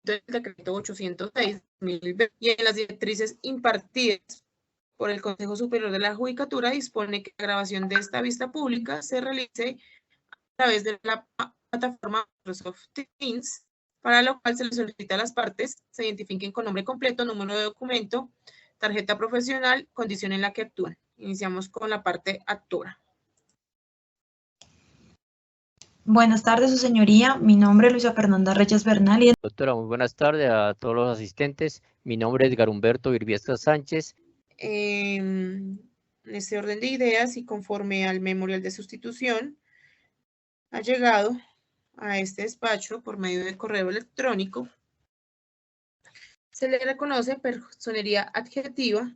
del decreto 806/2020 y en las directrices impartidas por el Consejo Superior de la Judicatura dispone que la grabación de esta vista pública se realice a través de la plataforma Microsoft Teams, para lo cual se le solicita a las partes se identifiquen con nombre completo, número de documento, tarjeta profesional, condición en la que actúan. Iniciamos con la parte actora. Buenas tardes, su señoría. Mi nombre es Luisa Fernanda Reyes Bernal. Doctora, muy buenas tardes a todos los asistentes. Mi nombre es Edgar Humberto Virbiesca Sánchez. En este orden de ideas y conforme al memorial de sustitución, ha llegado a este despacho por medio de correo electrónico. Se le reconoce personería adjetiva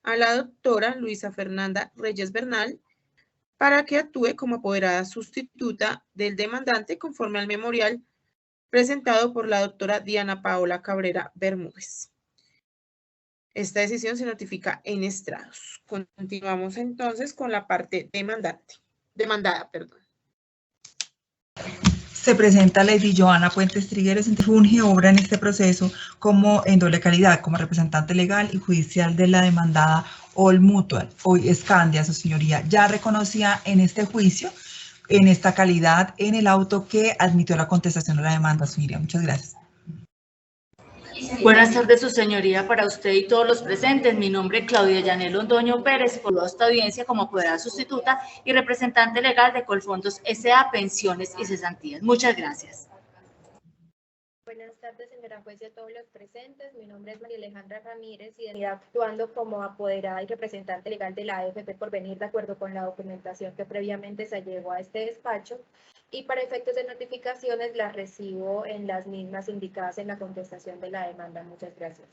a la doctora Luisa Fernanda Reyes Bernal para que actúe como apoderada sustituta del demandante conforme al memorial presentado por la doctora Diana Paola Cabrera Bermúdez. Esta decisión se notifica en estrados. Continuamos entonces con la parte demandada. Se presenta Lady Joana Puentes Trigueros, funge obra en este proceso como en doble calidad, como representante legal y judicial de la demandada All Mutual, hoy Scandia, su señoría, ya reconocía en este juicio, en esta calidad, en el auto que admitió la contestación a la demanda, su señoría. Muchas gracias. Buenas tardes, su señoría, para usted y todos los presentes. Mi nombre es Claudia Yanel Londoño Pérez, por esta audiencia como apoderada sustituta y representante legal de Colfondos S.A. Pensiones y Cesantías. Muchas gracias. Buenas tardes, señora juez y a todos los presentes. Mi nombre es María Alejandra Ramírez y actuando como apoderada y representante legal de la AFP por venir de acuerdo con la documentación que previamente se llegó a este despacho. Y para efectos de notificaciones las recibo en las mismas indicadas en la contestación de la demanda. Muchas gracias.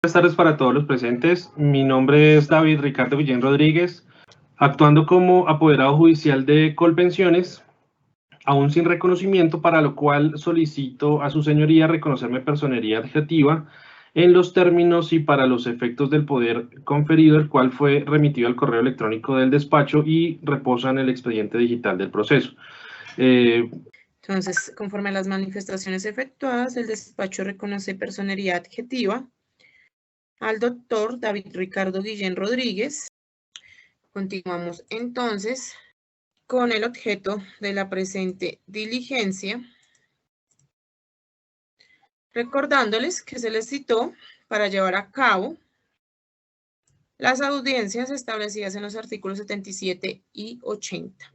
Buenas tardes para todos los presentes. Mi nombre es David Ricardo Guillén Rodríguez, actuando como apoderado judicial de Colpensiones, aún sin reconocimiento, para lo cual solicito a su señoría reconocerme personería adjetiva en los términos y para los efectos del poder conferido, el cual fue remitido al correo electrónico del despacho y reposa en el expediente digital del proceso. Entonces, conforme a las manifestaciones efectuadas, el despacho reconoce personería adjetiva al doctor David Ricardo Guillén Rodríguez. Continuamos entonces con el objeto de la presente diligencia, recordándoles que se les citó para llevar a cabo las audiencias establecidas en los artículos 77 y 80.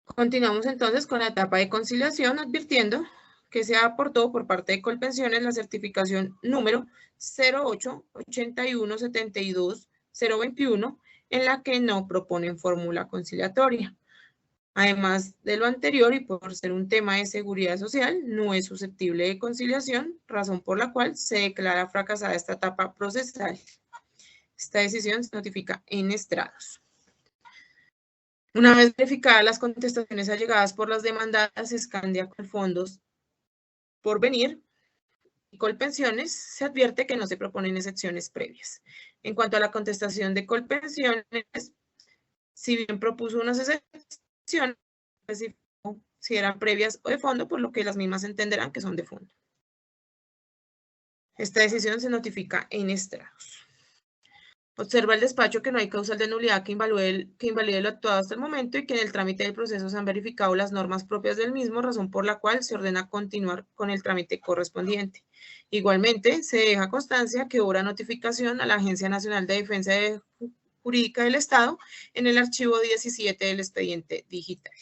Continuamos entonces con la etapa de conciliación, advirtiendo que se aportó por parte de Colpensiones la certificación número 08-81-72-021, en la que no proponen fórmula conciliatoria. Además de lo anterior, y por ser un tema de seguridad social, no es susceptible de conciliación, razón por la cual se declara fracasada esta etapa procesal. Esta decisión se notifica en estrados. Una vez verificadas las contestaciones allegadas por las demandadas Scandia Colfondos Porvenir y Colpensiones, se advierte que no se proponen excepciones previas. En cuanto a la contestación de Colpensiones, si bien propuso unas excepciones, si eran previas o de fondo, por lo que las mismas entenderán que son de fondo. Esta decisión se notifica en estrados. Observa el despacho que no hay causal de nulidad que invalide lo actuado hasta el momento y que en el trámite del proceso se han verificado las normas propias del mismo, razón por la cual se ordena continuar con el trámite correspondiente. Igualmente, se deja constancia que obra notificación a la Agencia Nacional de Defensa Jurídica del Estado en el archivo 17 del expediente digital.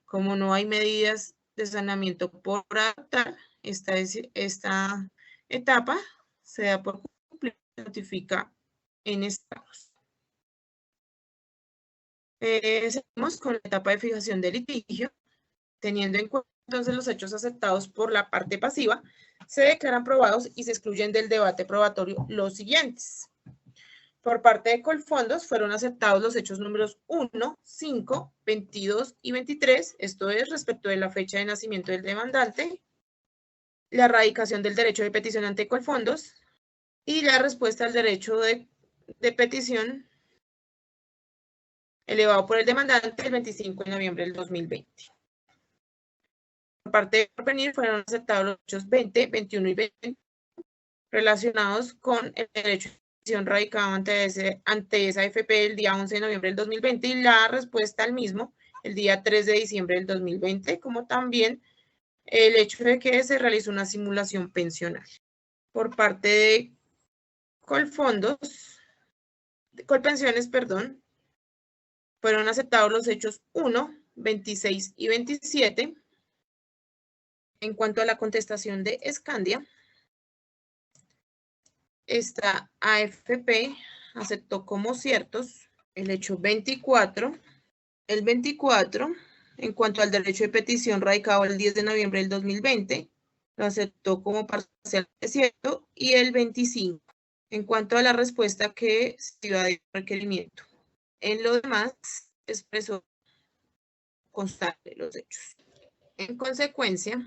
Como no hay medidas de saneamiento por adoptar, esta etapa se da por cumplir, se notifica en estados. Seguimos con la etapa de fijación de litigio. Teniendo en cuenta entonces los hechos aceptados por la parte pasiva, se declaran probados y se excluyen del debate probatorio los siguientes. Por parte de Colfondos fueron aceptados los hechos números 1, 5, 22 y 23, esto es respecto de la fecha de nacimiento del demandante, la erradicación del derecho de petición ante Colfondos y la respuesta al derecho de petición elevado por el demandante el 25 de noviembre del 2020. parte de Porvenir fueron aceptados los hechos 20, 21 y 20 relacionados con el derecho de petición radicado ante esa AFP el día 11 de noviembre del 2020 y la respuesta al mismo el día 3 de diciembre del 2020, como también el hecho de que se realizó una simulación pensional. Por parte de Colpensiones, fueron aceptados los hechos 1, 26 y 27. En cuanto a la contestación de Escandia, esta AFP aceptó como ciertos el hecho 24, el 24, en cuanto al derecho de petición radicado el 10 de noviembre del 2020, lo aceptó como parcialmente cierto, y el 25, en cuanto a la respuesta que se iba a dar requerimiento. En lo demás, expresó constante los hechos. En consecuencia,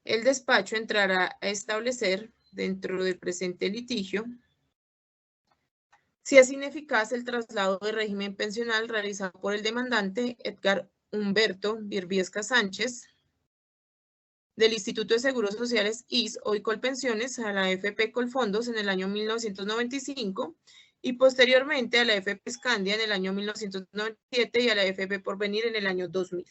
el despacho entrará a establecer dentro del presente litigio si es ineficaz el traslado de régimen pensional realizado por el demandante Edgar Humberto Virbiesca Sánchez del Instituto de Seguros Sociales IS, hoy Colpensiones, a la AFP Colfondos en el año 1995 y posteriormente a la AFP Escandia en el año 1997 y a la AFP Porvenir en el año 2000.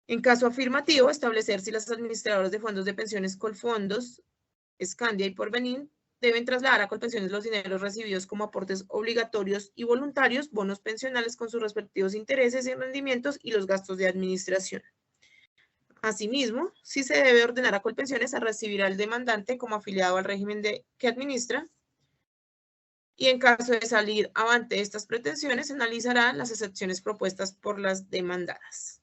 En caso afirmativo, establecer si las administradoras de fondos de pensiones Colfondos, Escandia y Porvenir deben trasladar a Colpensiones los dineros recibidos como aportes obligatorios y voluntarios, bonos pensionales con sus respectivos intereses y rendimientos y los gastos de administración. Asimismo, si se debe ordenar a Colpensiones a recibir al demandante como afiliado al régimen que administra, y en caso de salir avante estas pretensiones, se analizarán las excepciones propuestas por las demandadas.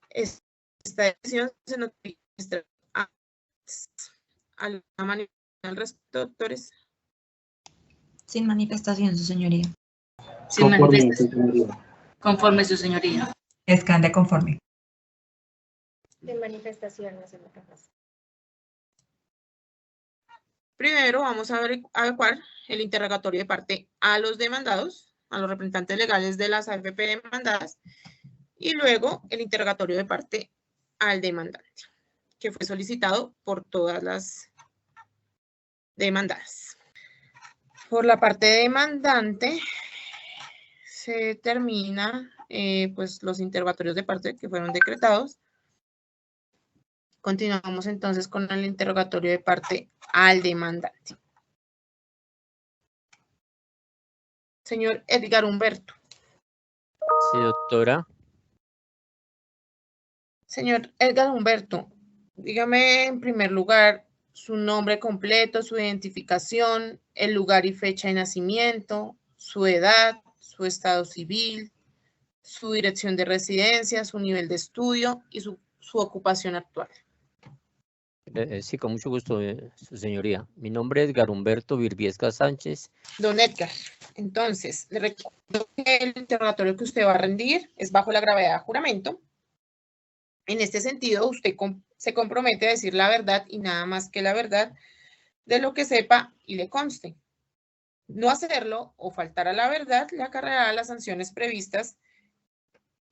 Esta decisión se notifica ¿alguna manifestación al respecto, doctores? Sin manifestación, su señoría. Sin manifestación. Conforme, su señoría. Escandia, conforme. Sin manifestación, no se me capaz. Primero vamos a adecuar el interrogatorio de parte a los demandados, a los representantes legales de las AFP demandadas, y luego el interrogatorio de parte al demandante, que fue solicitado por todas las demandadas. Por la parte demandante se termina pues los interrogatorios de parte que fueron decretados. Continuamos entonces con el interrogatorio de parte al demandante. Señor Edgar Humberto. Sí, doctora. Señor Edgar Humberto, dígame en primer lugar su nombre completo, su identificación, el lugar y fecha de nacimiento, su edad, su estado civil, su dirección de residencia, su nivel de estudio y su ocupación actual. Sí, con mucho gusto, su señoría. Mi nombre es Edgar Humberto Virbiesca Sánchez. Don Edgar, entonces, le recuerdo que el interrogatorio que usted va a rendir es bajo la gravedad de juramento. En este sentido, usted se compromete a decir la verdad y nada más que la verdad de lo que sepa y le conste. No hacerlo o faltar a la verdad le acarreará las sanciones previstas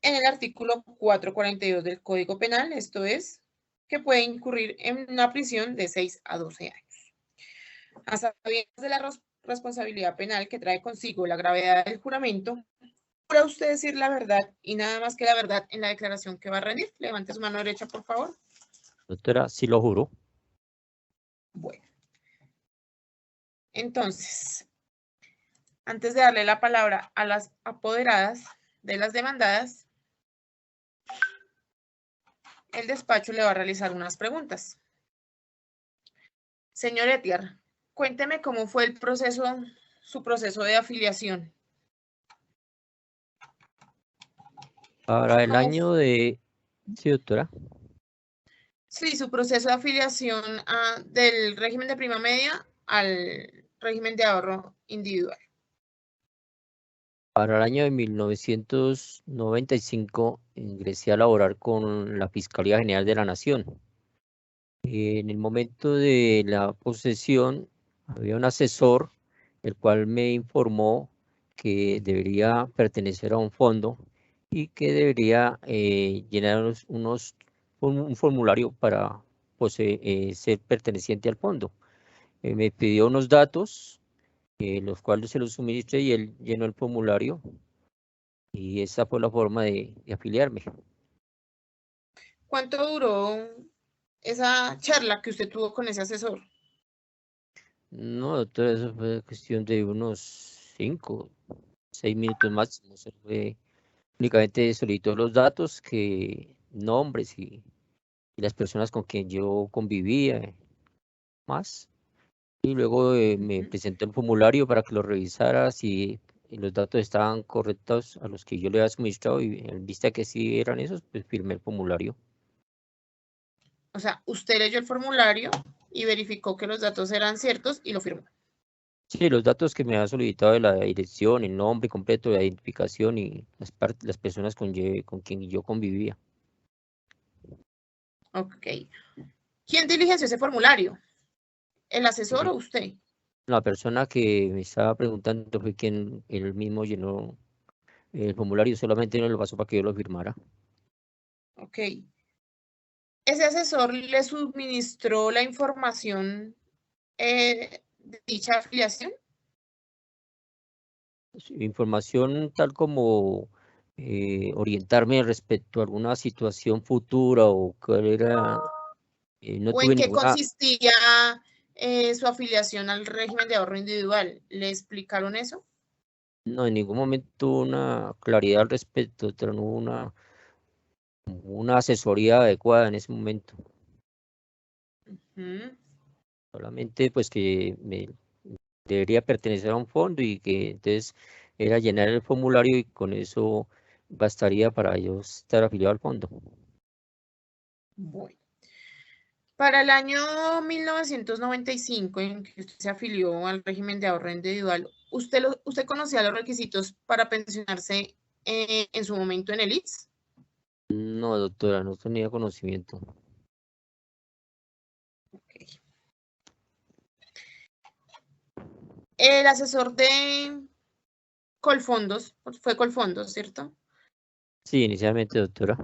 en el artículo 442 del Código Penal, esto es, que puede incurrir en una prisión de 6 a 12 años. A sabiendas de la responsabilidad penal que trae consigo la gravedad del juramento, ¿podrá usted decir la verdad y nada más que la verdad en la declaración que va a rendir? Levante su mano derecha, por favor. Doctora, sí lo juro. Bueno. Entonces, antes de darle la palabra a las apoderadas de las demandadas, el despacho le va a realizar unas preguntas. Señor Edgar, cuénteme cómo fue el proceso, su proceso de afiliación. Para el año de... Sí, doctora. Sí, su proceso de afiliación del régimen de prima media al régimen de ahorro individual. Para el año de 1995 ingresé a laborar con la Fiscalía General de la Nación. En el momento de la posesión había un asesor, el cual me informó que debería pertenecer a un fondo y que debería llenar un formulario para ser perteneciente al fondo. Me pidió unos datos, los cuales se los suministré y él llenó el formulario y esa fue la forma de afiliarme. ¿Cuánto duró esa charla que usted tuvo con ese asesor? No, doctora, eso fue cuestión de unos 5, 6 minutos máximo. Eso fue, únicamente solicitó los datos, nombres y las personas con quien yo convivía, más. Y luego me presentó el formulario para que lo revisara, si los datos estaban correctos a los que yo le había suministrado, y en vista que sí eran esos, pues firmé el formulario. O sea, usted leyó el formulario y verificó que los datos eran ciertos y lo firmó. Sí, los datos que me ha solicitado de la dirección, el nombre completo, la identificación y las personas con quien yo convivía. Ok. ¿Quién diligenció ese formulario? ¿El asesor o usted? La persona que me estaba preguntando fue quien él mismo llenó el formulario, solamente me lo pasó para que yo lo firmara. Ok. ¿Ese asesor le suministró la información de dicha afiliación? Información tal como orientarme respecto a alguna situación futura o cuál era, no ¿O en tuve qué ninguna, consistía su afiliación al régimen de ahorro individual? ¿Le explicaron eso? no, en ningún momento tuve una claridad al respecto, no hubo una asesoría adecuada en ese momento. Solamente pues que me debería pertenecer a un fondo y que entonces era llenar el formulario y con eso bastaría para yo estar afiliado al fondo. Bueno. Para el año 1995, en que usted se afilió al régimen de ahorro individual, ¿usted conocía los requisitos para pensionarse en su momento en el ITS? No, doctora, no tenía conocimiento. Okay. El asesor de Colfondos, fue Colfondos, ¿cierto? Sí, inicialmente, doctora.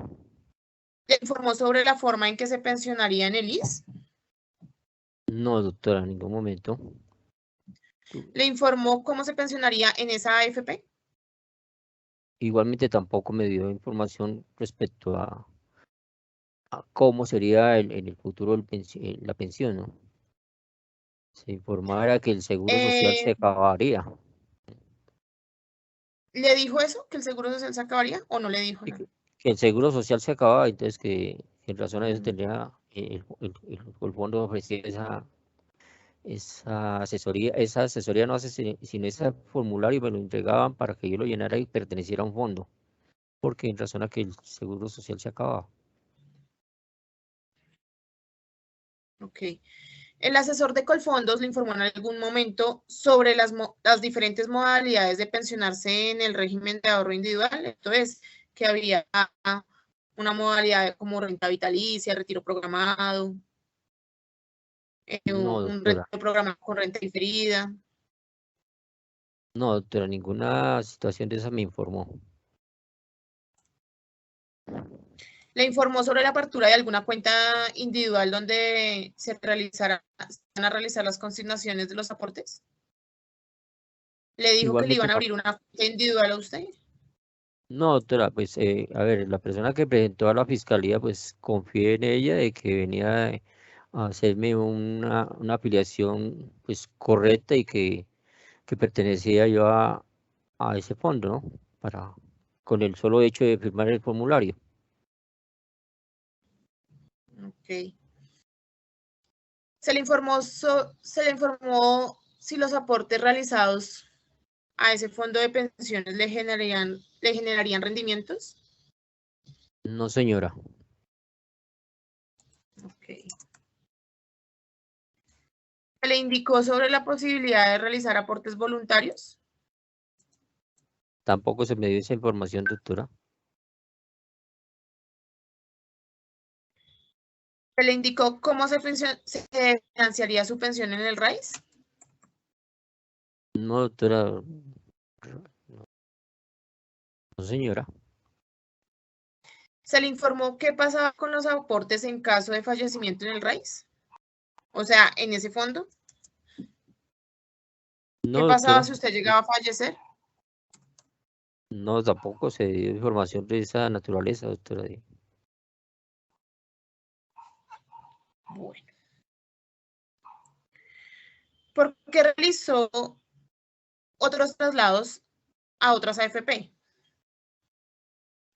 ¿Le informó sobre la forma en que se pensionaría en el ITS? No, doctora, en ningún momento. ¿Le informó cómo se pensionaría en esa AFP? Igualmente tampoco me dio información respecto a cómo sería en el futuro la pensión, ¿no? Se informara que el seguro social se acabaría. ¿Le dijo eso? ¿Que el seguro social se acabaría o no le dijo Y nada? que el seguro social se acababa, entonces que en razón a eso tendría el fondo ofrecía esa asesoría no hace sino ese formulario me lo entregaban para que yo lo llenara y perteneciera a un fondo, porque en razón a que el seguro social se acababa. Ok. El asesor de Colfondos le informó en algún momento sobre las diferentes modalidades de pensionarse en el régimen de ahorro individual. Entonces, que había una modalidad como renta vitalicia, retiro programado, No, un doctora. retiro programado con renta diferida. No, doctora, ninguna situación de esa me informó. Le informó sobre la apertura de alguna cuenta individual donde se van a realizar las consignaciones de los aportes. ¿Le dijo que le Igualmente, iban a abrir una cuenta individual a usted? no, doctora, pues, a ver, la persona que presentó a la fiscalía, pues, confié en ella de que venía a hacerme una afiliación, pues, correcta y que pertenecía yo a ese fondo, ¿no? Con el solo hecho de firmar el formulario. Ok. Se le informó si los aportes realizados a ese fondo de pensiones le generarían rendimientos. No, señora. Okay. Se le indicó sobre la posibilidad de realizar aportes voluntarios. Tampoco se me dio esa información, doctora. Se le indicó cómo se financiaría su pensión en el RAIS. No, doctora. No, señora. ¿Se le informó qué pasaba con los aportes en caso de fallecimiento en el RAIS? O sea, en ese fondo. No, ¿Qué pasaba doctora, si usted llegaba a fallecer? no, tampoco se dio información de esa naturaleza, doctora. Bueno. ¿Por qué realizó otros traslados a otras AFP?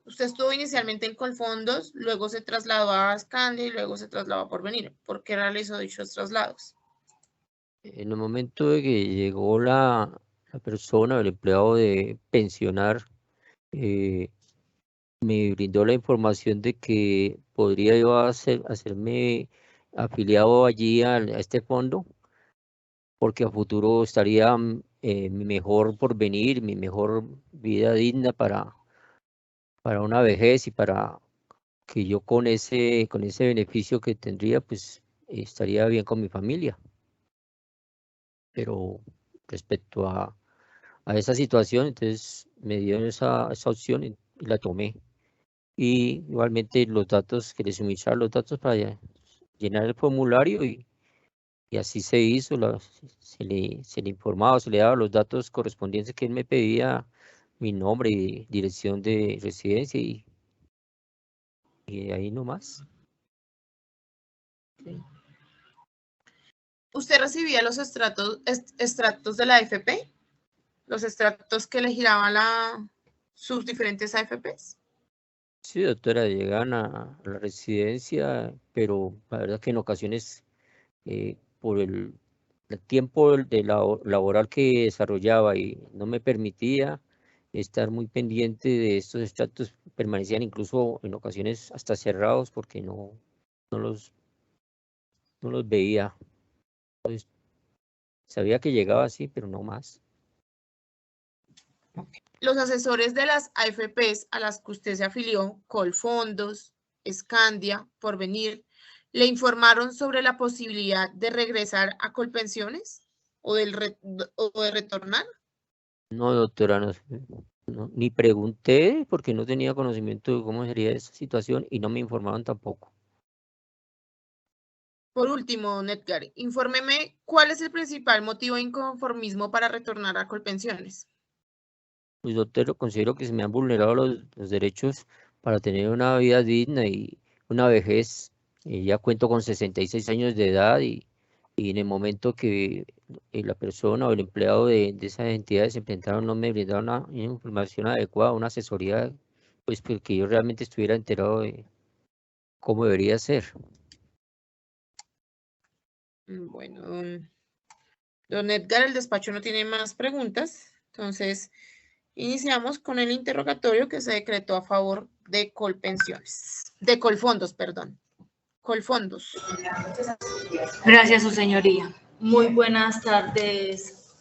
Usted estuvo inicialmente en Colfondos, luego se trasladó a Scandia y luego se trasladó a Porvenir. ¿Por qué realizó dichos traslados? En el momento de que llegó la persona, el empleado de pensionar, me brindó la información de que podría yo hacerme afiliado allí a este fondo, porque a futuro estaría mi mejor porvenir, mi mejor vida digna para una vejez y para que yo con ese beneficio que tendría, pues estaría bien con mi familia. Pero respecto a esa situación, entonces me dieron esa opción y la tomé. Y igualmente los datos, que le suministraron los datos para llenar el formulario y así se hizo, se le informaba, se le daba los datos correspondientes que él me pedía, mi nombre y dirección de residencia y ahí nomás. ¿Usted recibía los extractos de la AFP? ¿Los extractos que le giraban sus diferentes AFPs? Sí, doctora, llegan a la residencia, pero la verdad que en ocasiones por el tiempo laboral que desarrollaba y no me permitía estar muy pendiente de estos extractos, permanecían incluso en ocasiones hasta cerrados porque no los veía. Entonces, sabía que llegaba así, pero no más. Los asesores de las AFPs a las que usted se afilió, Colfondos, Scandia, Porvenir, ¿le informaron sobre la posibilidad de regresar a Colpensiones o de retornar? No, doctora, ni pregunté porque no tenía conocimiento de cómo sería esa situación y no me informaban tampoco. Por último, don Edgar, infórmeme cuál es el principal motivo de inconformismo para retornar a Colpensiones. Pues, doctor, considero que se me han vulnerado los derechos para tener una vida digna y una vejez. Ya cuento con 66 años de edad y en el momento que la persona o el empleado de esas entidades se enfrentaron, no me brindaron una información adecuada, una asesoría, pues que yo realmente estuviera enterado de cómo debería ser. Bueno, don Edgar, el despacho no tiene más preguntas, entonces iniciamos con el interrogatorio que se decretó a favor de Colpensiones, de Colfondos, perdón. Colfondos. Gracias, su señoría. Muy buenas tardes,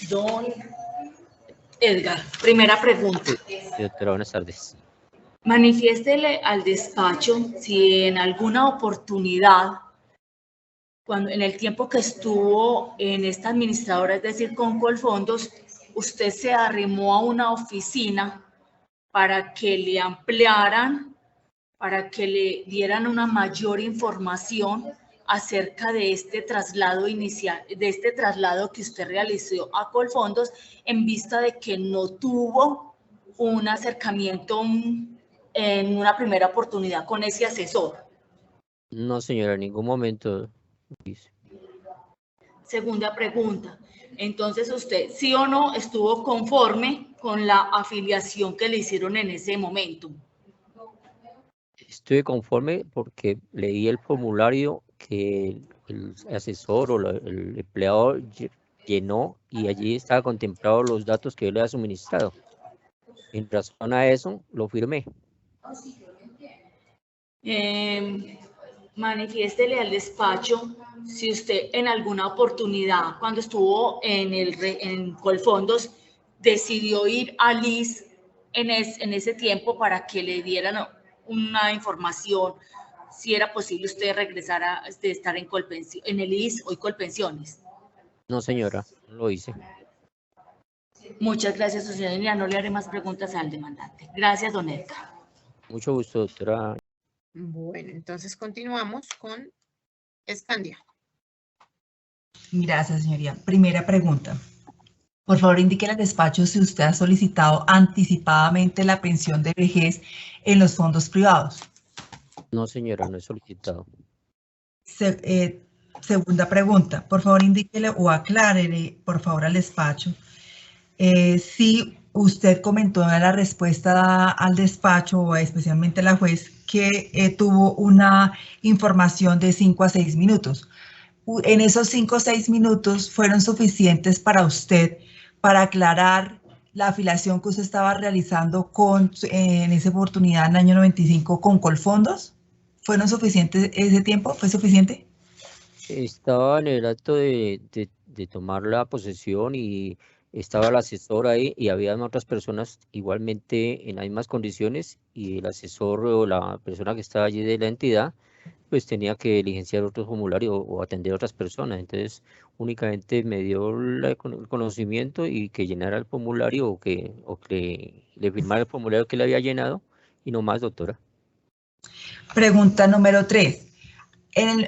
don Edgar. Primera pregunta. Sí, doctora, buenas tardes. Manifiéstele al despacho si en alguna oportunidad, en el tiempo que estuvo en esta administradora, es decir, con Colfondos, usted se arrimó a una oficina para que le ampliaran, para que le dieran una mayor información acerca de este traslado inicial, de este traslado que usted realizó a Colfondos, en vista de que no tuvo un acercamiento en una primera oportunidad con ese asesor. No, señora, en ningún momento. Segunda pregunta. Entonces, ¿usted sí o no estuvo conforme con la afiliación que le hicieron en ese momento? Estuve conforme porque leí el formulario que el asesor o el empleado llenó y allí estaba contemplado los datos que yo le había suministrado. En razón a eso, lo firmé. Manifiéstele al despacho si usted en alguna oportunidad, cuando estuvo en Colfondos, decidió ir a LIS en ese tiempo para que le dieran una información, si era posible usted regresar a estar en el LIS o Colpensiones. No, señora, no lo hice. Muchas gracias, su señoría. No le haré más preguntas al demandante. Gracias, don Edgar. Mucho gusto, doctora. Bueno, entonces continuamos con Escandia. Gracias, señoría. Primera pregunta. Por favor, indique al despacho si usted ha solicitado anticipadamente la pensión de vejez en los fondos privados. No, señora, no he solicitado. Segunda pregunta. Por favor, indíquele o aclárele, por favor, al despacho si usted comentó en la respuesta al despacho, o especialmente a la juez, que tuvo una información de 5 a 6 minutos. En esos 5 o 6 minutos fueron suficientes para usted para aclarar la afiliación que usted estaba realizando en esa oportunidad en el año 95 con Colfondos. ¿Fueron suficientes ese tiempo? ¿Fue suficiente? Estaba en el acto de tomar la posesión y estaba el asesor ahí y había otras personas igualmente en las mismas condiciones y el asesor o la persona que estaba allí de la entidad pues tenía que diligenciar otro formulario o atender a otras personas. Entonces únicamente me dio el conocimiento y que llenara el formulario o que le firmara el formulario que le había llenado y no más, doctora. Pregunta número 3.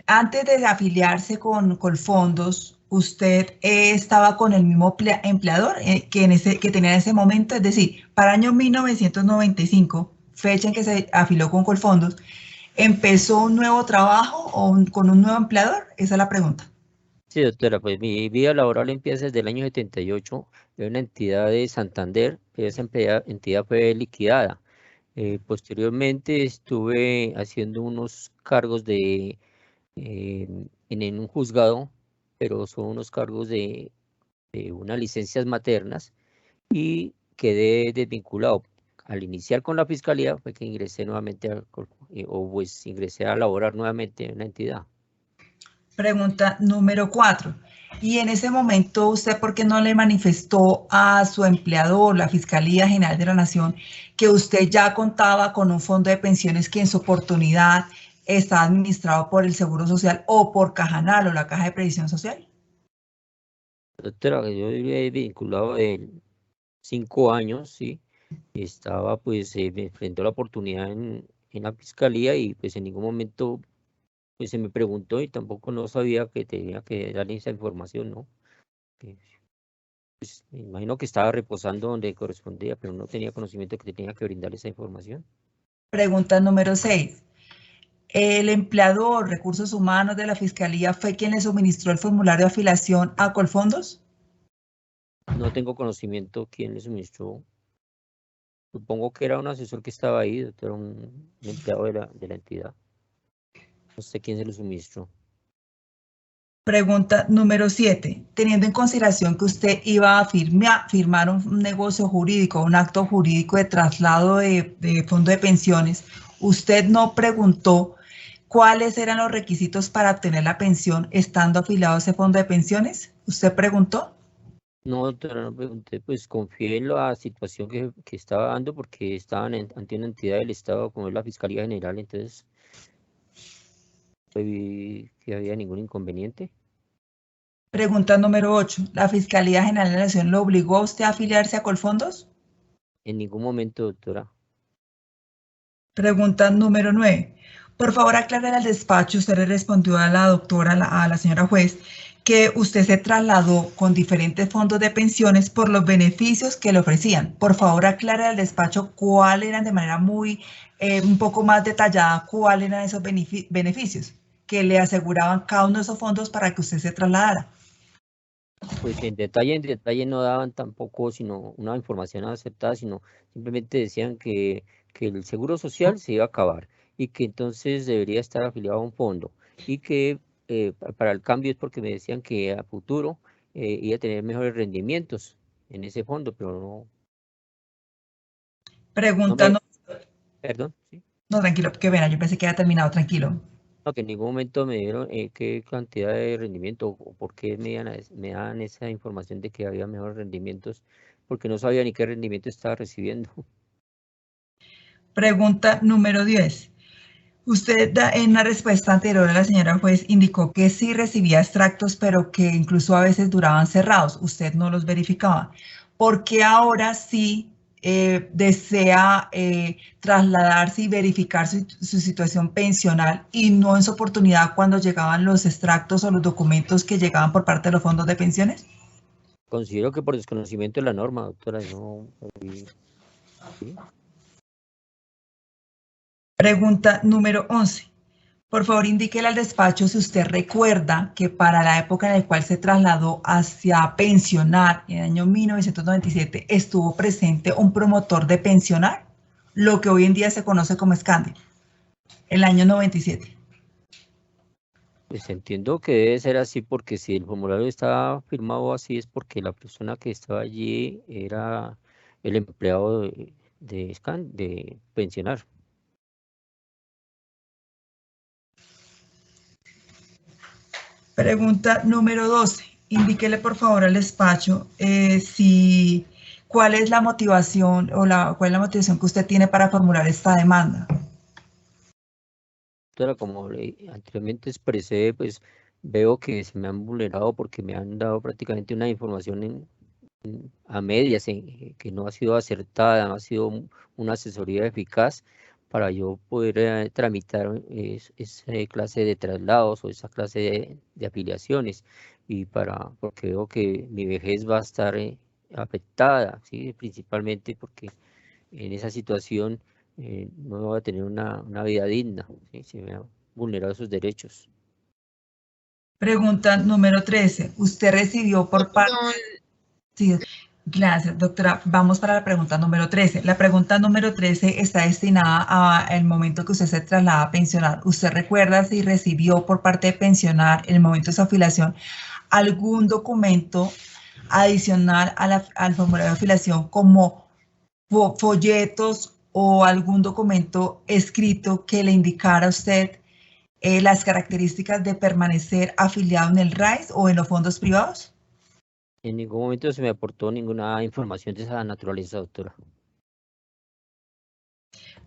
Antes de afiliarse con Colfondos, ¿usted estaba con el mismo empleador que tenía en ese momento? Es decir, para el año 1995, fecha en que se afilió con Colfondos, ¿empezó un nuevo trabajo o con un nuevo empleador? Esa es la pregunta. Sí, doctora, pues mi vida laboral empieza desde el año 78 en una entidad de Santander, que esa entidad fue liquidada. Posteriormente estuve haciendo unos cargos en un juzgado, pero son unos cargos de unas licencias maternas y quedé desvinculado. Al iniciar con la fiscalía fue que ingresé nuevamente ingresé a laborar nuevamente en una entidad. Pregunta número 4. Y en ese momento, ¿usted por qué no le manifestó a su empleador, la Fiscalía General de la Nación, que usted ya contaba con un fondo de pensiones que en su oportunidad está administrado por el Seguro Social o por Cajanal o la Caja de Previsión Social? Doctora, yo he vinculado de 5 años, sí. Estaba, pues, me enfrentó la oportunidad en la Fiscalía y pues en ningún momento pues se me preguntó y tampoco no sabía que tenía que darle esa información, ¿no? Pues, me imagino que estaba reposando donde correspondía, pero no tenía conocimiento que tenía que brindarle esa información. Pregunta número 6. ¿El empleador Recursos Humanos de la Fiscalía fue quien le suministró el formulario de afiliación a Colfondos? No tengo conocimiento quién le suministró. Supongo que era un asesor que estaba ahí, doctor, un empleado de la entidad. No sé quién se lo suministró. Pregunta número 7. Teniendo en consideración que usted iba a firmar un negocio jurídico, un acto jurídico de traslado de fondo de pensiones, ¿usted no preguntó cuáles eran los requisitos para obtener la pensión estando afiliado a ese fondo de pensiones? ¿Usted preguntó? No, doctora, no pregunté, pues confié en la situación que estaba dando porque estaban ante una entidad del Estado como es la Fiscalía General, entonces vi que había ningún inconveniente. Pregunta número 8. ¿La Fiscalía General de la Nación lo obligó a usted a afiliarse a Colfondos? En ningún momento, doctora. Pregunta número 9. Por favor, aclare al despacho, usted le respondió a la doctora, a la señora juez, que usted se trasladó con diferentes fondos de pensiones por los beneficios que le ofrecían. Por favor, aclare al despacho cuáles eran de manera un poco más detallada, cuáles eran esos beneficios que le aseguraban cada uno de esos fondos para que usted se trasladara. Pues en detalle no daban tampoco sino una información aceptada, sino simplemente decían que el Seguro Social se iba a acabar y que entonces debería estar afiliado a un fondo y que para el cambio es porque me decían que a futuro iba a tener mejores rendimientos en ese fondo, pero no. Pregunta. Perdón, sí. No, tranquilo, qué pena, yo pensé que había terminado, tranquilo. No, que en ningún momento me dieron qué cantidad de rendimiento o por qué me dan esa información de que había mejores rendimientos, porque no sabía ni qué rendimiento estaba recibiendo. Pregunta número 10. Usted en la respuesta anterior a la señora juez indicó que sí recibía extractos, pero que incluso a veces duraban cerrados. Usted no los verificaba. ¿Por qué ahora sí desea trasladarse y verificar su situación pensional y no en su oportunidad cuando llegaban los extractos o los documentos que llegaban por parte de los fondos de pensiones? Considero que por desconocimiento de la norma, doctora, no. ¿Sí? Pregunta número 11. Por favor, indíquele al despacho si usted recuerda que para la época en la cual se trasladó hacia pensionar, en el año 1997, estuvo presente un promotor de pensionar, lo que hoy en día se conoce como Scandia, el año 97. Pues entiendo que debe ser así porque si el formulario está firmado así es porque la persona que estaba allí era el empleado de pensionar. Pregunta número 12. Indíquele por favor al despacho cuál es la motivación cuál es la motivación que usted tiene para formular esta demanda. Doctora, como anteriormente expresé, pues veo que se me han vulnerado porque me han dado prácticamente una información a medias, que no ha sido acertada, no ha sido una asesoría eficaz para yo poder tramitar esa clase de traslados o esa clase de afiliaciones porque veo que mi vejez va a estar afectada, ¿sí? Principalmente porque en esa situación no voy a tener una vida digna, ¿sí? Se me han vulnerado esos derechos. Pregunta número 13. ¿Usted recibió por parte... Perdón. Sí, gracias, doctora. Vamos para la pregunta número 13. La pregunta número 13 está destinada al momento que usted se traslada a pensionar. ¿Usted recuerda si recibió por parte de pensionar en el momento de su afiliación algún documento adicional al formulario de afiliación como folletos o algún documento escrito que le indicara a usted las características de permanecer afiliado en el RAIS o en los fondos privados? En ningún momento se me aportó ninguna información de esa naturaleza, doctora.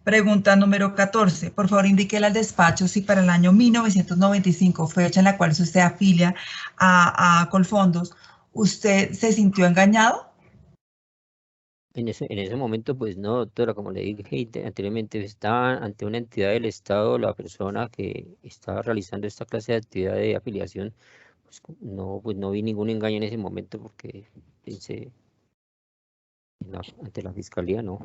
Pregunta número 14. Por favor, indíquele al despacho si para el año 1995, fecha en la cual usted afilia a Colfondos, ¿usted se sintió engañado? En ese momento, pues no, doctora, como le dije anteriormente, estaba ante una entidad del Estado, la persona que estaba realizando esta clase de actividad de afiliación, pues no vi ningún engaño en ese momento porque pensé ante la fiscalía, no.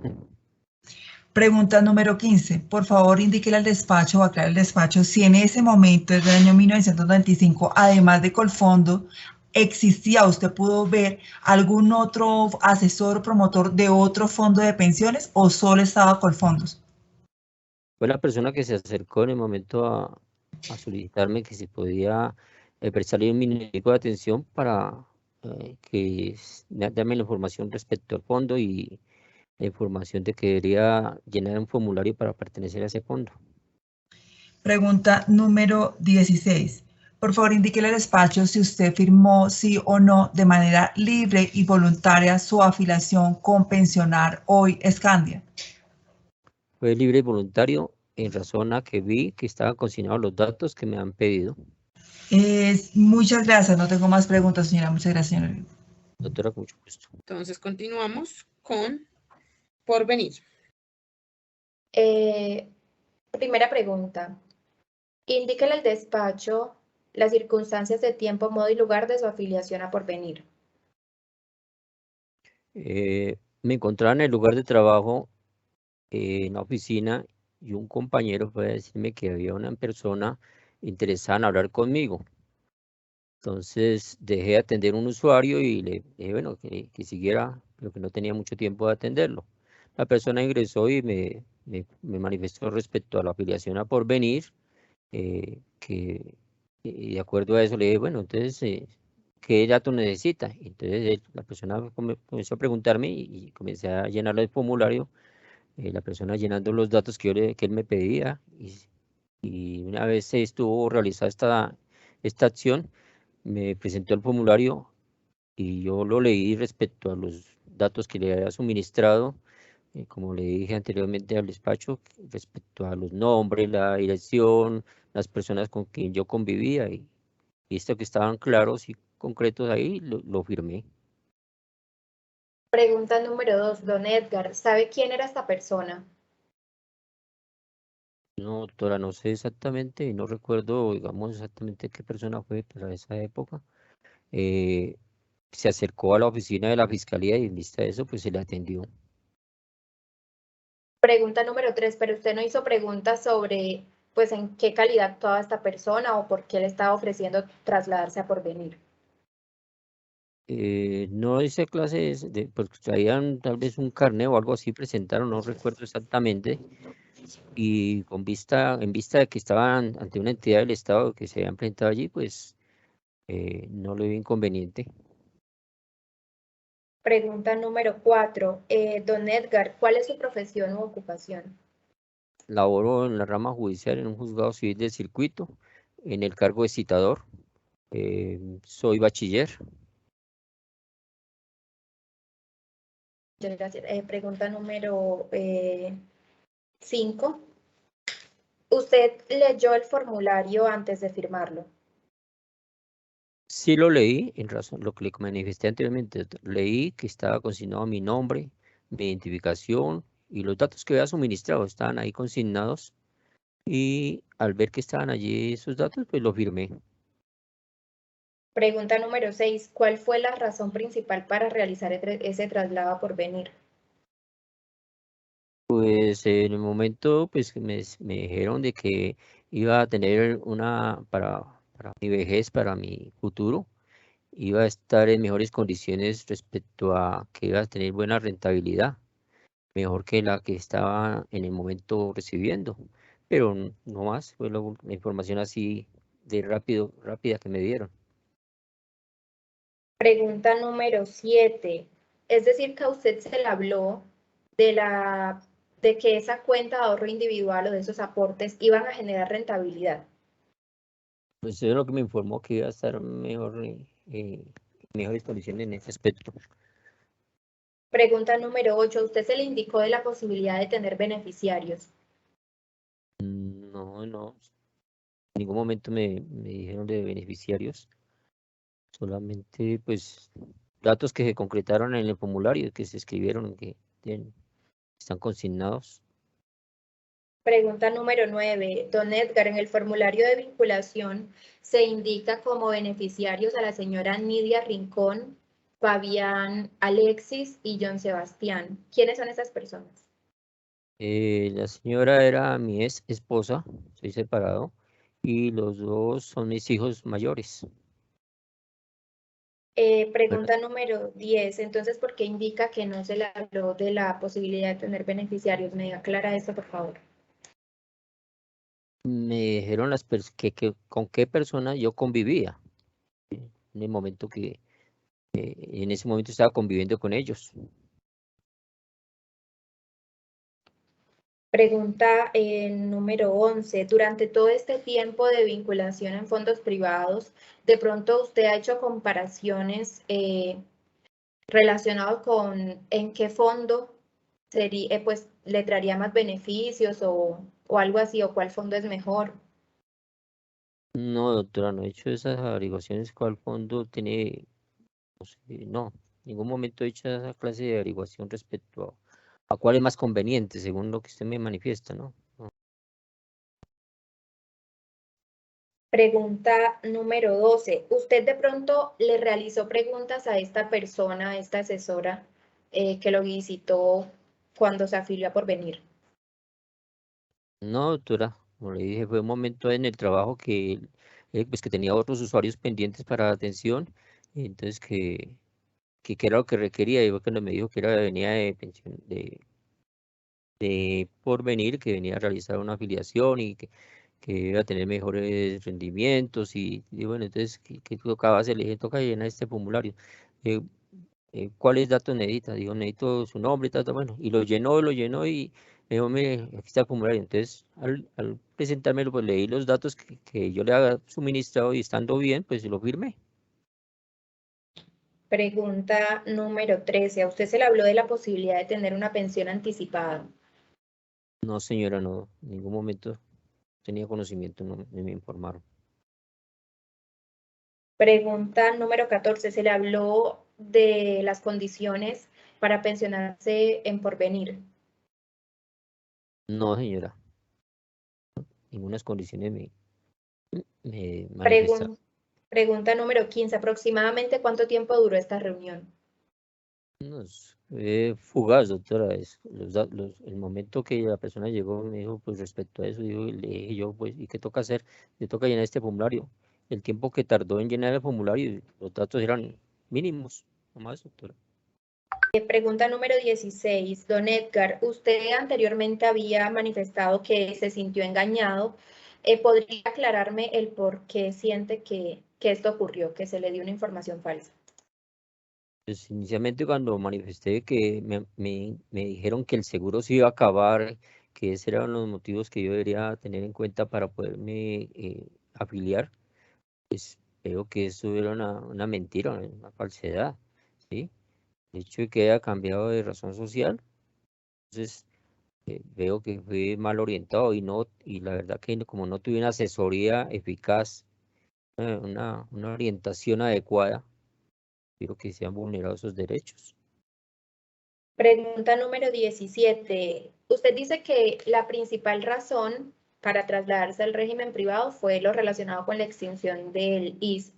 Pregunta número 15. Por favor, indíquele al despacho o aclare al despacho si en ese momento, desde el año 1995, además de Colfondo, existía, usted pudo ver algún otro asesor o promotor de otro fondo de pensiones o solo estaba Colfondos. Fue la persona que se acercó en el momento a solicitarme que si podía prestarle un minutico de atención para darme la información respecto al fondo y la información de que debería llenar un formulario para pertenecer a ese fondo. Pregunta número 16. Por favor, indíquele al despacho si usted firmó sí o no de manera libre y voluntaria su afiliación con Pensionar Hoy Scandia. Fue libre y voluntario en razón a que vi que estaban consignados los datos que me han pedido. Muchas gracias. No tengo más preguntas, señora. Muchas gracias, señora. Doctora, con mucho gusto. Entonces continuamos con Porvenir. Primera pregunta. Indíquele al despacho las circunstancias de tiempo, modo y lugar de su afiliación a Porvenir. Me encontraba en el lugar de trabajo, en la oficina, y un compañero fue a decirme que había una persona interesada en hablar conmigo. Entonces dejé de atender a un usuario y le dije, bueno, que siguiera, pero que no tenía mucho tiempo de atenderlo. La persona ingresó y me manifestó respecto a la afiliación a Porvenir, que de acuerdo a eso le dije, bueno, entonces, ¿qué datos necesita? Entonces la persona comenzó a preguntarme y comencé a llenar el formulario, la persona llenando los datos que él me pedía, y una vez se estuvo realizada esta acción, me presentó el formulario y yo lo leí respecto a los datos que le había suministrado, como le dije anteriormente al despacho, respecto a los nombres, la dirección, las personas con quien yo convivía, y visto que estaban claros y concretos ahí, lo firmé. Pregunta número 2, don Edgar, ¿sabe quién era esta persona? No, doctora, no sé exactamente y no recuerdo, digamos, exactamente qué persona fue para esa época. Se acercó a la oficina de la fiscalía y en vista de eso, pues se le atendió. Pregunta número 3, pero usted no hizo preguntas sobre, pues, en qué calidad actuaba esta persona o por qué le estaba ofreciendo trasladarse a Porvenir. No hice clases porque traían tal vez un carnet o algo así, presentaron, no recuerdo exactamente, y en vista de que estaban ante una entidad del Estado que se habían presentado allí, pues no le vi inconveniente. Pregunta número 4, don Edgar, ¿cuál es su profesión u ocupación? Laboro en la rama judicial en un juzgado civil del circuito, en el cargo de citador. Soy bachiller. Muchas gracias. Pregunta número 5. ¿Usted leyó el formulario antes de firmarlo? Sí lo leí, en razón, lo que le manifesté anteriormente, leí que estaba consignado mi nombre, mi identificación y los datos que había suministrado estaban ahí consignados y al ver que estaban allí esos datos, pues lo firmé. Pregunta número 6. ¿Cuál fue la razón principal para realizar ese traslado a Porvenir? Pues en el momento, pues que me dijeron de que iba a tener para mi vejez, para mi futuro, iba a estar en mejores condiciones respecto a que iba a tener buena rentabilidad, mejor que la que estaba en el momento recibiendo. Pero no más, fue la información así de rápida que me dieron. Pregunta número 7. Es decir, que a usted se le habló de que esa cuenta de ahorro individual o de esos aportes iban a generar rentabilidad. Pues eso es lo que me informó que iba a estar en mejores condiciones en ese aspecto. Pregunta número 8. ¿A usted se le indicó de la posibilidad de tener beneficiarios? No, en ningún momento me dijeron de beneficiarios, solamente pues datos que se concretaron en el formulario, que se escribieron, que están consignados. Pregunta número 9. Don Edgar, en el formulario de vinculación se indica como beneficiarios a la señora Nidia Rincón, Fabián Alexis y John Sebastián. ¿Quiénes son esas personas? La señora era mi ex esposa, soy separado, y los dos son mis hijos mayores. Pregunta número 10. Entonces, ¿por qué indica que no se le habló de la posibilidad de tener beneficiarios? ¿Me aclara eso, por favor? Me dijeron con qué persona yo convivía en el momento en ese momento estaba conviviendo con ellos. Pregunta número 11. Durante todo este tiempo de vinculación en fondos privados, ¿de pronto usted ha hecho comparaciones relacionadas con en qué fondo sería, pues, le traería más beneficios o algo así, o cuál fondo es mejor? No, doctora, no he hecho esas averiguaciones. ¿Cuál fondo tiene? No sé, no, en ningún momento he hecho esa clase de averiguación respecto a cuál es más conveniente, según lo que usted me manifiesta, ¿no? No. Pregunta número 12. ¿Usted de pronto le realizó preguntas a esta persona, a esta asesora que lo visitó cuando se afilió a Porvenir? No, doctora, como le dije, fue un momento en el trabajo pues que tenía otros usuarios pendientes para atención, y entonces que era lo que requería, y fue cuando me dijo que venía de pensión, de Porvenir, que venía a realizar una afiliación y que iba a tener mejores rendimientos, y bueno, entonces, ¿qué tocaba hacer? Le dije, toca llenar este formulario. Eh, ¿Cuáles datos necesita? Digo, necesito su nombre, bueno, y lo llenó y me dijo, mire, aquí está el formulario. Entonces, al presentármelo, pues leí los datos que yo le había suministrado y estando bien, pues lo firmé. Pregunta número 13. ¿A usted se le habló de la posibilidad de tener una pensión anticipada? No, señora, no, en ningún momento tenía conocimiento, no me informaron. Pregunta número 14. ¿Se le habló de las condiciones para pensionarse en porvenir? No, señora. Ninguna condiciones me manifestaron. Pregunta número 15. ¿Aproximadamente cuánto tiempo duró esta reunión? Fugaz, doctora. El momento que la persona llegó me dijo, pues respecto a eso, le dije yo, pues, ¿y qué toca hacer? Le toca llenar este formulario. El tiempo que tardó en llenar el formulario, los datos eran mínimos, nomás, doctora. Pregunta número 16. Don Edgar, usted anteriormente había manifestado que se sintió engañado. ¿Podría aclararme el por qué siente que esto ocurrió, que se le dio una información falsa? Pues inicialmente cuando manifesté que me dijeron que el seguro se iba a acabar, que esos eran los motivos que yo debería tener en cuenta para poderme afiliar, pues veo que eso era una mentira, una falsedad, ¿sí? El hecho de que haya cambiado de razón social, entonces veo que fue mal orientado y la verdad que como no tuve una asesoría eficaz, una orientación adecuada, quiero que sean vulnerados esos derechos. Pregunta número 17. Usted dice que la principal razón para trasladarse al régimen privado fue lo relacionado con la extinción del IS.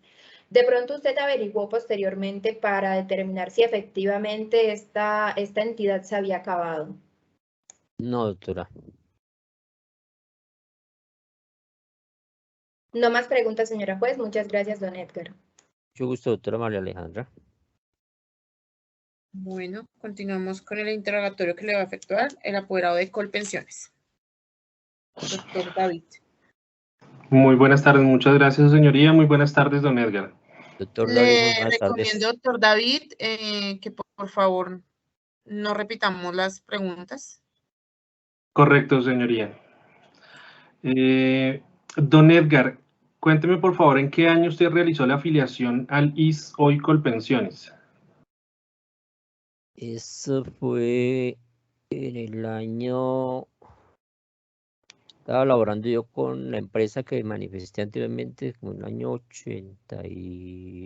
¿De pronto usted averiguó posteriormente para determinar si efectivamente esta entidad se había acabado? No, doctora. No más preguntas, señora juez. Muchas gracias, don Edgar. Mucho gusto, doctora María Alejandra. Bueno, continuamos con el interrogatorio que le va a efectuar el apoderado de Colpensiones. Doctor David. Muy buenas tardes, muchas gracias, señoría. Muy buenas tardes, don Edgar. Doctor David, muy Le buenas tardes. recomiendo, doctor David, que por favor no repitamos las preguntas. Correcto, señoría. Don Edgar, cuénteme por favor en qué año usted realizó la afiliación al IS Hoy Colpensiones. Eso fue en el año... Estaba laborando yo con la empresa que manifesté anteriormente, como en el año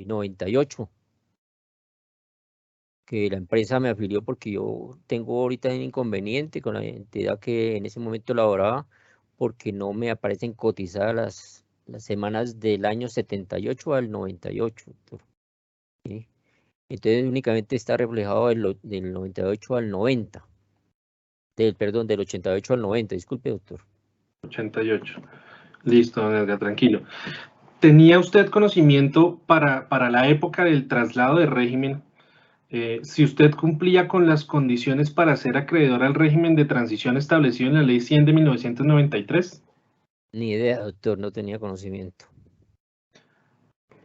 98. Que la empresa me afilió porque yo tengo ahorita un inconveniente con la entidad que en ese momento laboraba, porque no me aparecen cotizadas las semanas del año 78 al 98. ¿Sí? Entonces únicamente está reflejado del 98 al 90. Perdón, del 88 al 90, disculpe, doctor. 88. Listo, don Edgar, tranquilo. ¿Tenía usted conocimiento para la época del traslado de régimen, si usted cumplía con las condiciones para ser acreedor al régimen de transición establecido en la Ley 100 de 1993? Ni idea, doctor, no tenía conocimiento.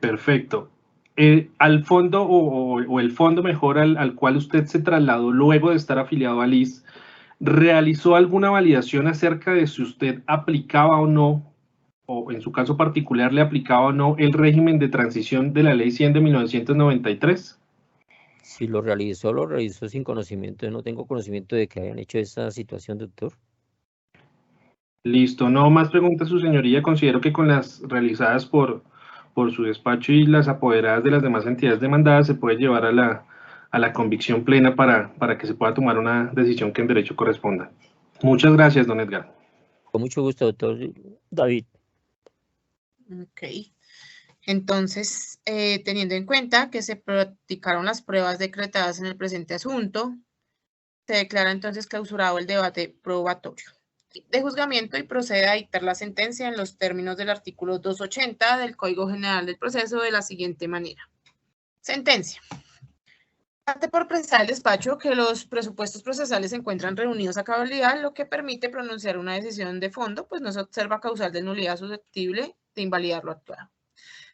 Perfecto. Al fondo o el fondo mejor al cual usted se trasladó luego de estar afiliado al IS, ¿realizó alguna validación acerca de si usted aplicaba o no, o en su caso particular le aplicaba o no el régimen de transición de la Ley 100 de 1993? Si lo realizó sin conocimiento. Yo no tengo conocimiento de que hayan hecho esa situación, doctor. Listo, no más preguntas, su señoría. Considero que con las realizadas por su despacho y las apoderadas de las demás entidades demandadas se puede llevar a la convicción plena para que se pueda tomar una decisión que en derecho corresponda. Muchas gracias, don Edgar. Con mucho gusto, doctor David. Ok. Entonces, teniendo en cuenta que se practicaron las pruebas decretadas en el presente asunto, se declara entonces clausurado el debate probatorio de juzgamiento y procede a dictar la sentencia en los términos del artículo 280 del Código General del Proceso de la siguiente manera. Sentencia. Ante por prestar el despacho que los presupuestos procesales se encuentran reunidos a cabalidad, lo que permite pronunciar una decisión de fondo, pues no se observa causal de nulidad susceptible de invalidar lo actuado.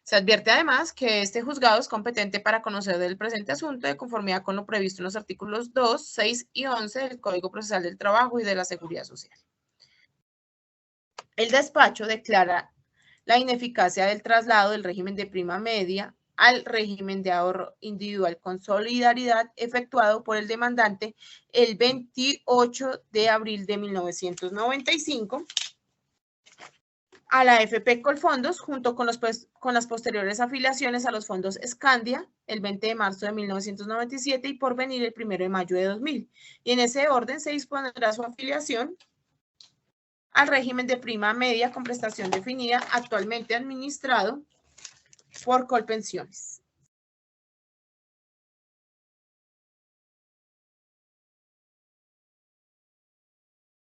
Se advierte además que este juzgado es competente para conocer del presente asunto de conformidad con lo previsto en los artículos 2, 6 y 11 del Código Procesal del Trabajo y de la Seguridad Social. El despacho declara la ineficacia del traslado del régimen de prima media al régimen de ahorro individual con solidaridad efectuado por el demandante el 28 de abril de 1995 a la AFP Colfondos, junto con las posteriores afiliaciones a los fondos Scandia, el 20 de marzo de 1997 y Porvenir el 1 de mayo de 2000. Y en ese orden se dispondrá su afiliación al régimen de prima media con prestación definida, actualmente administrado por Colpensiones.